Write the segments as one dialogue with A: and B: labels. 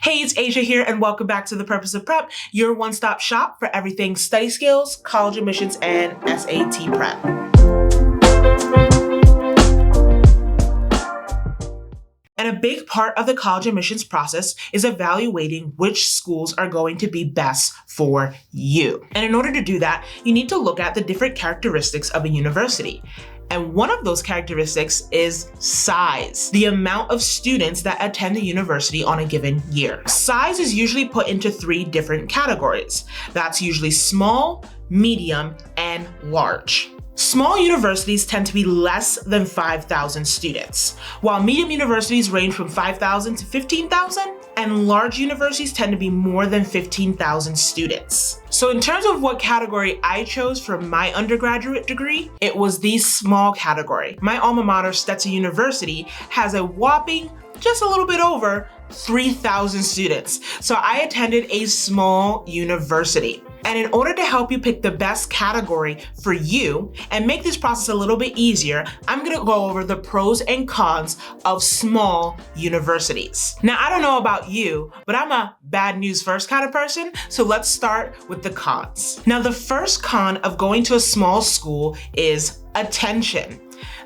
A: Hey, it's Asia here, and welcome back to The Purpose of Prep, your one-stop shop for everything study skills, college admissions, and SAT prep. And a big part of the college admissions process is evaluating which schools are going to be best for you. And in order to do that, you need to look at the different characteristics of a university. And one of those characteristics is size, the amount of students that attend the university on a given year. Size is usually put into three different categories. That's usually small, medium, and large. Small universities tend to be less than 5,000 students, while medium universities range from 5,000 to 15,000, and large universities tend to be more than 15,000 students. So in terms of what category I chose for my undergraduate degree, it was the small category. My alma mater, Stetson University, has a whopping just a little bit over 3,000 students. So I attended a small university. And in order to help you pick the best category for you and make this process a little bit easier, I'm gonna go over the pros and cons of small universities. Now, I don't know about you, but I'm a bad news first kind of person, so let's start with the cons. Now, the first con of going to a small school is attention.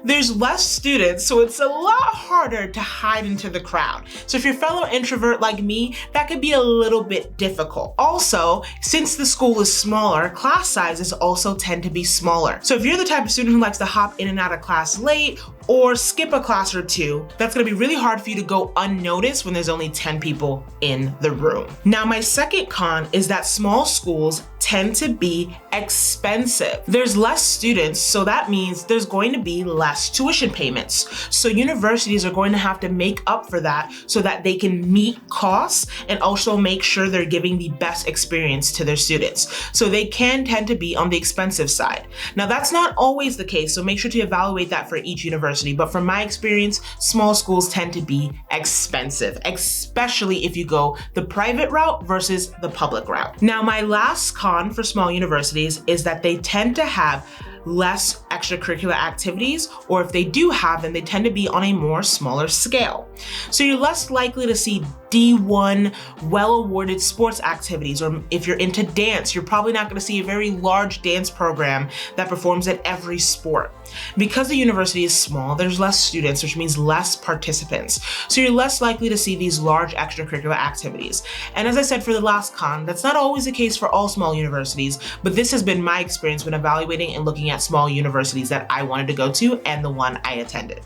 A: There's less students, so it's a lot harder to hide into the crowd. So if you're a fellow introvert like me, that could be a little bit difficult. Also, since the school is smaller, class sizes also tend to be smaller. So if you're the type of student who likes to hop in and out of class late or skip a class or two, that's gonna be really hard for you to go unnoticed when there's only 10 people in the room. Now, my second con is that small schools tend to be expensive. There's less students, so that means there's going to be less tuition payments. So universities are going to have to make up for that so that they can meet costs and also make sure they're giving the best experience to their students. So they can tend to be on the expensive side. Now, that's not always the case, so make sure to evaluate that for each university. But from my experience, small schools tend to be expensive, especially if you go the private route versus the public route. Now, my last con for small universities is that they tend to have less extracurricular activities, or if they do have them, they tend to be on a more smaller scale. So you're less likely to see D1 well-awarded sports activities, or if you're into dance, you're probably not going to see a very large dance program that performs at every sport. Because the university is small, there's less students, which means less participants. So you're less likely to see these large extracurricular activities. And as I said for the last con, that's not always the case for all small universities, but this has been my experience when evaluating and looking at small universities that I wanted to go to and the one I attended.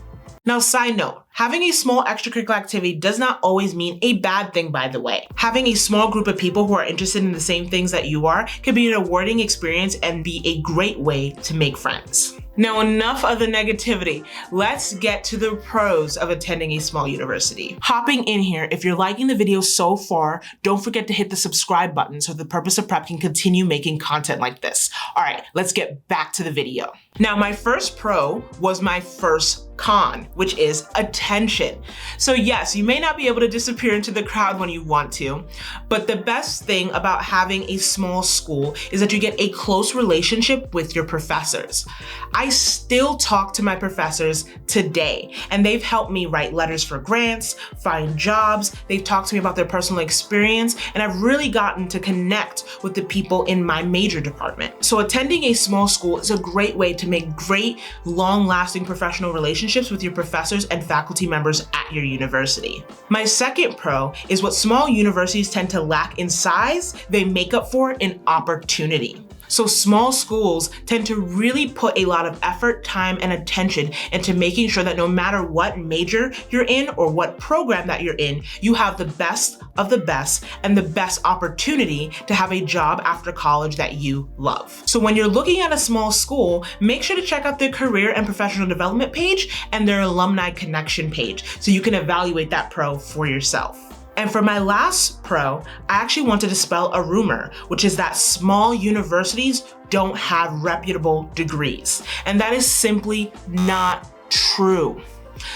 A: Now, side note, having a small extracurricular activity does not always mean a bad thing, by the way. Having a small group of people who are interested in the same things that you are can be an rewarding experience and be a great way to make friends. Now, enough of the negativity. Let's get to the pros of attending a small university. Hopping in here, if you're liking the video so far, don't forget to hit the subscribe button so The Purpose of Prep can continue making content like this. All right, let's get back to the video. Now, my first pro was my first con, which is attention. So yes, you may not be able to disappear into the crowd when you want to, but the best thing about having a small school is that you get a close relationship with your professors. I still talk to my professors today, and they've helped me write letters for grants, find jobs, they've talked to me about their personal experience, and I've really gotten to connect with the people in my major department. So attending a small school is a great way to make great, long-lasting professional relationships with your professors and faculty members at your university. My second pro is what small universities tend to lack in size, they make up for in opportunity. So small schools tend to really put a lot of effort, time, and attention into making sure that no matter what major you're in or what program that you're in, you have the best of the best and the best opportunity to have a job after college that you love. So when you're looking at a small school, make sure to check out their career and professional development page and their alumni connection page so you can evaluate that pro for yourself. And for my last pro, I actually want to dispel a rumor, which is that small universities don't have reputable degrees. And that is simply not true.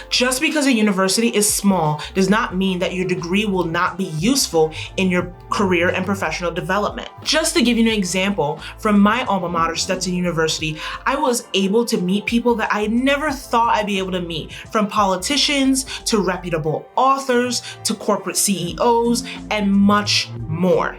A: Just because a university is small does not mean that your degree will not be useful in your career and professional development. Just to give you an example, from my alma mater, Stetson University, I was able to meet people that I never thought I'd be able to meet, from politicians to reputable authors to corporate CEOs and much more.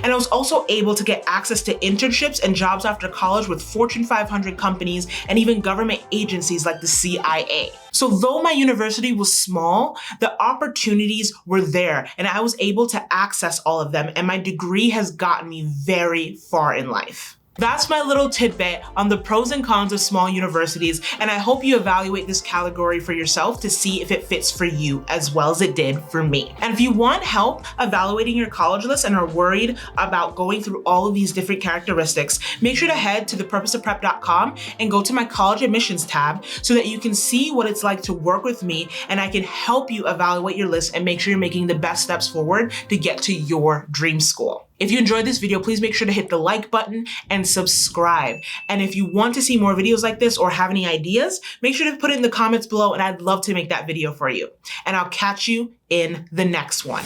A: And I was also able to get access to internships and jobs after college with Fortune 500 companies and even government agencies like the CIA. So though my university was small, the opportunities were there and I was able to access all of them, and my degree has gotten me very far in life. That's my little tidbit on the pros and cons of small universities, and I hope you evaluate this category for yourself to see if it fits for you as well as it did for me. And if you want help evaluating your college list and are worried about going through all of these different characteristics, make sure to head to thepurposeofprep.com and go to my college admissions tab so that you can see what it's like to work with me, and I can help you evaluate your list and make sure you're making the best steps forward to get to your dream school. If you enjoyed this video, please make sure to hit the like button and subscribe. And if you want to see more videos like this or have any ideas, make sure to put it in the comments below and I'd love to make that video for you. And I'll catch you in the next one.